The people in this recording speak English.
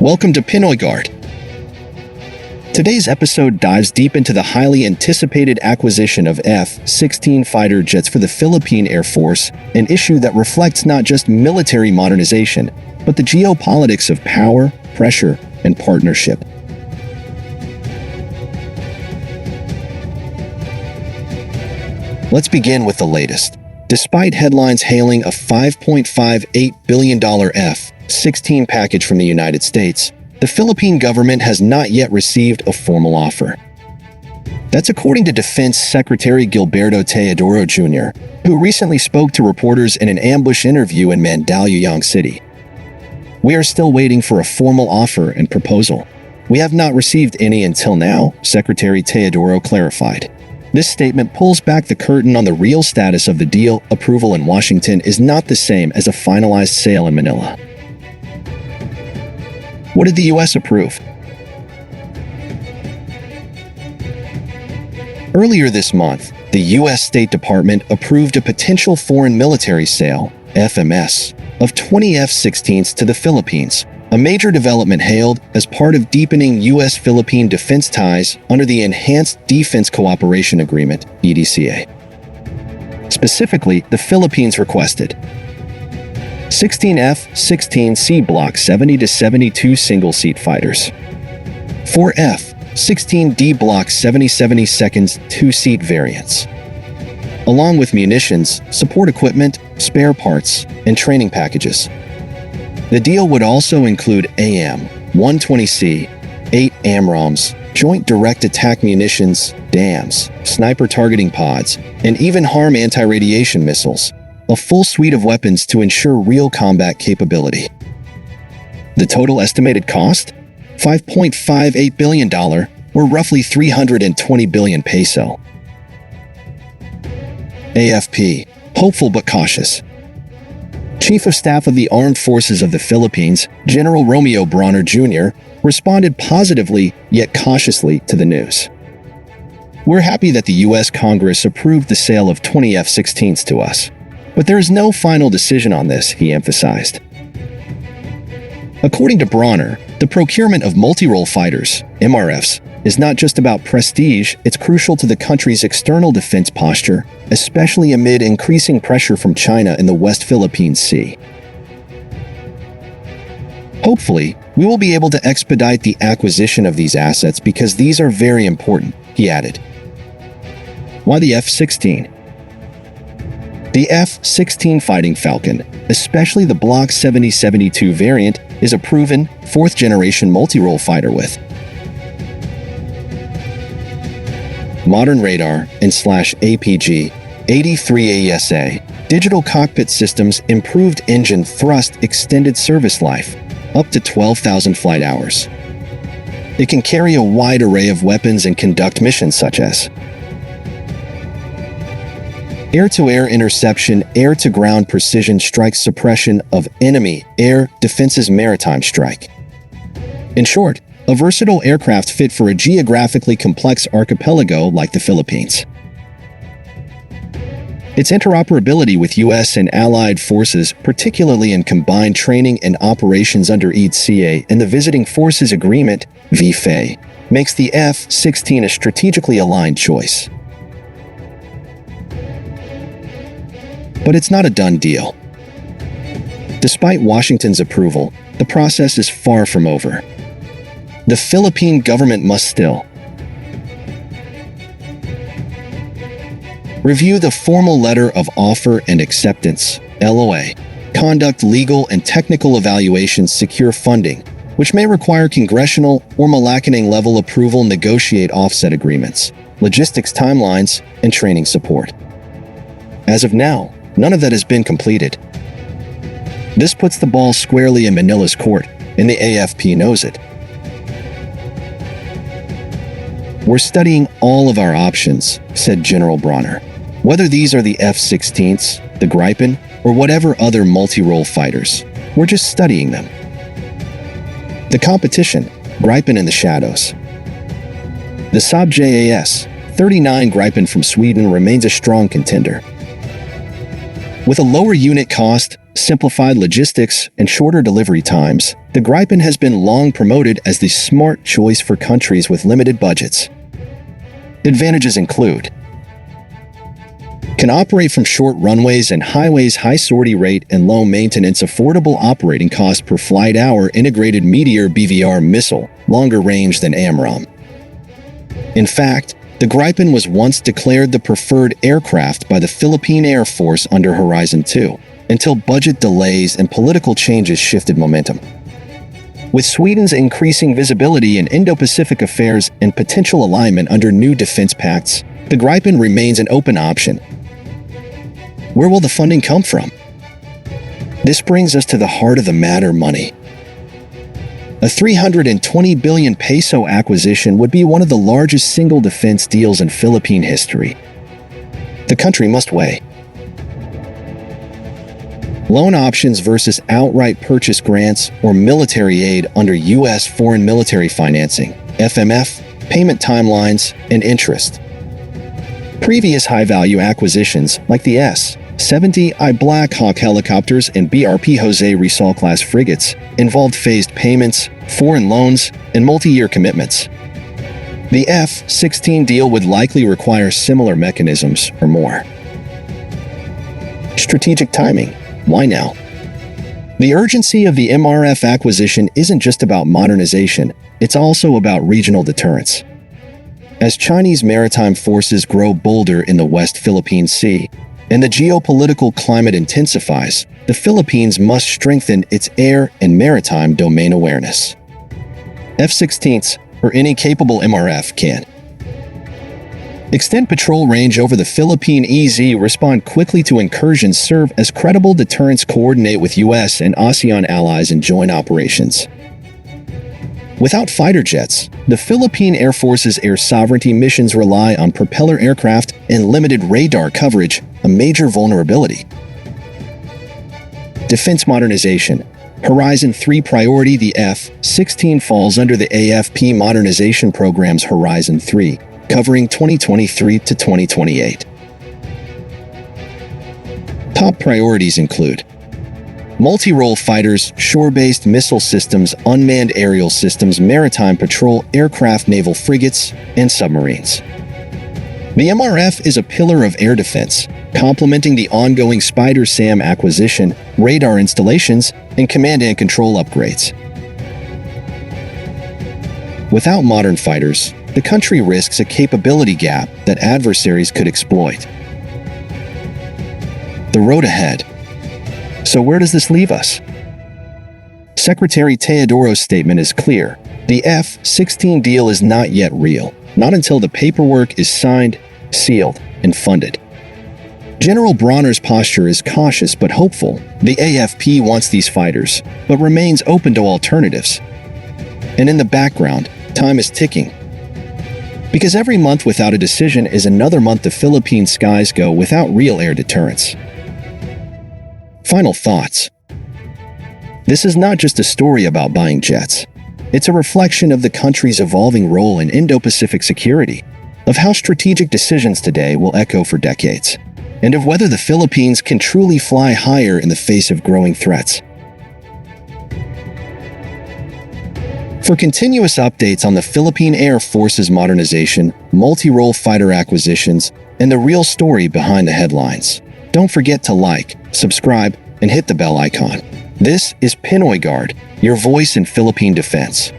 Welcome to Pinoy Guard. Today's episode dives deep into the highly anticipated acquisition of F-16 fighter jets for the Philippine Air Force, an issue that reflects not just military modernization, but the geopolitics of power, pressure, and partnership. Let's begin with the latest. Despite headlines hailing a $5.58 billion F-16 package from the United States, the Philippine government has not yet received a formal offer. That's according to Defense Secretary Gilberto Teodoro Jr., who recently spoke to reporters in an ambush interview in Mandaluyong City. "We are still waiting for a formal offer and proposal. We have not received any until now," Secretary Teodoro clarified. This statement pulls back the curtain on the real status of the deal. Approval in Washington is not the same as a finalized sale in Manila. What did the U.S. approve? Earlier this month, the U.S. State Department approved a potential foreign military sale, FMS, of 20 F-16s to the Philippines, a major development hailed as part of deepening U.S.-Philippine defense ties under the Enhanced Defense Cooperation Agreement, EDCA. Specifically, the Philippines requested 16 F-16C Block 70-72 single-seat fighters, 4 F-16D Block 70-72 two-seat variants, along with munitions, support equipment, spare parts, and training packages. The deal would also include AM-120C, 8 AMRAAMs, Joint Direct Attack Munitions, DAMs, sniper targeting pods, and even HARM anti-radiation missiles, a full suite of weapons to ensure real combat capability. The total estimated cost? $5.58 billion, or roughly 320 billion peso. AFP, hopeful but cautious. Chief of Staff of the Armed Forces of the Philippines, General Romeo Brawner Jr., responded positively yet cautiously to the news. "We're happy that the U.S. Congress approved the sale of 20 F-16s to us, but there is no final decision on this," he emphasized. According to Brawner, the procurement of multi-role fighters, MRFs, is not just about prestige, it's crucial to the country's external defense posture, especially amid increasing pressure from China in the West Philippine Sea. "Hopefully, we will be able to expedite the acquisition of these assets because these are very important," he added. Why the F-16? The F-16 Fighting Falcon, especially the Block 70-72 variant, is a proven, fourth-generation multi-role fighter with modern radar and /APG, 83 AESA, digital cockpit systems, improved engine thrust, extended service life, up to 12,000 flight hours. It can carry a wide array of weapons and conduct missions such as air-to-air interception, air-to-ground precision strike, suppression of enemy air defenses, maritime strike. In short, a versatile aircraft fit for a geographically complex archipelago like the Philippines. Its interoperability with U.S. and allied forces, particularly in combined training and operations under EDCA and the Visiting Forces Agreement, VFA, makes the F-16 a strategically aligned choice. But it's not a done deal. Despite Washington's approval, the process is far from over. The Philippine government must still review the formal letter of offer and acceptance, LOA, conduct legal and technical evaluations, secure funding, which may require congressional or Malacanang-level approval, negotiate offset agreements, logistics timelines, and training support. As of now, none of that has been completed. This puts the ball squarely in Manila's court, and the AFP knows it. "We're studying all of our options," said General Brawner. "Whether these are the F-16s, the Gripen, or whatever other multi-role fighters, we're just studying them." The competition, Gripen in the shadows. The Saab JAS 39 Gripen from Sweden remains a strong contender. With a lower unit cost, simplified logistics, and shorter delivery times, the Gripen has been long promoted as the smart choice for countries with limited budgets. Advantages include: can operate from short runways and highways, high sortie rate and low maintenance, affordable operating cost per flight hour, integrated Meteor BVR missile, longer range than AMRAAM. In fact, the Gripen was once declared the preferred aircraft by the Philippine Air Force under Horizon 2, until budget delays and political changes shifted momentum. With Sweden's increasing visibility in Indo-Pacific affairs and potential alignment under new defense pacts, the Gripen remains an open option. Where will the funding come from? This brings us to the heart of the matter: money. A 320 billion peso acquisition would be one of the largest single defense deals in Philippine history. The country must weigh loan options versus outright purchase, grants or military aid under U.S. foreign military financing, FMF, payment timelines, and interest. Previous high-value acquisitions like the S-70I Black Hawk helicopters and BRP Jose Rizal-class frigates involved phased payments, foreign loans, and multi-year commitments. The F-16 deal would likely require similar mechanisms or more. Strategic timing. Why now? The urgency of the MRF acquisition isn't just about modernization, it's also about regional deterrence. As Chinese maritime forces grow bolder in the West Philippine Sea, and the geopolitical climate intensifies, the Philippines must strengthen its air and maritime domain awareness. F-16s, or any capable MRF, can extend patrol range over the Philippine EZ, respond quickly to incursions, serve as credible deterrents, coordinate with U.S. and ASEAN allies in joint operations. Without fighter jets, the Philippine Air Force's air sovereignty missions rely on propeller aircraft and limited radar coverage, a major vulnerability. Defense modernization. Horizon 3 priority. The F-16 falls under the AFP modernization program's Horizon 3, covering 2023 to 2028. Top priorities include multi-role fighters, shore-based missile systems, unmanned aerial systems, maritime patrol aircraft, naval frigates, and submarines. The MRF is a pillar of air defense, complementing the ongoing Spider-SAM acquisition, radar installations, and command and control upgrades. Without modern fighters, the country risks a capability gap that adversaries could exploit. The road ahead. So where does this leave us? Secretary Teodoro's statement is clear. The F-16 deal is not yet real, not until the paperwork is signed, sealed, and funded. General Bronner's posture is cautious but hopeful. The AFP wants these fighters, but remains open to alternatives. And in the background, time is ticking. Because every month without a decision is another month the Philippine skies go without real air deterrence. Final thoughts. This is not just a story about buying jets. It's a reflection of the country's evolving role in Indo-Pacific security, of how strategic decisions today will echo for decades, and of whether the Philippines can truly fly higher in the face of growing threats. For continuous updates on the Philippine Air Force's modernization, multi-role fighter acquisitions, and the real story behind the headlines, don't forget to like, subscribe, and hit the bell icon. This is Pinoy Guard, your voice in Philippine defense.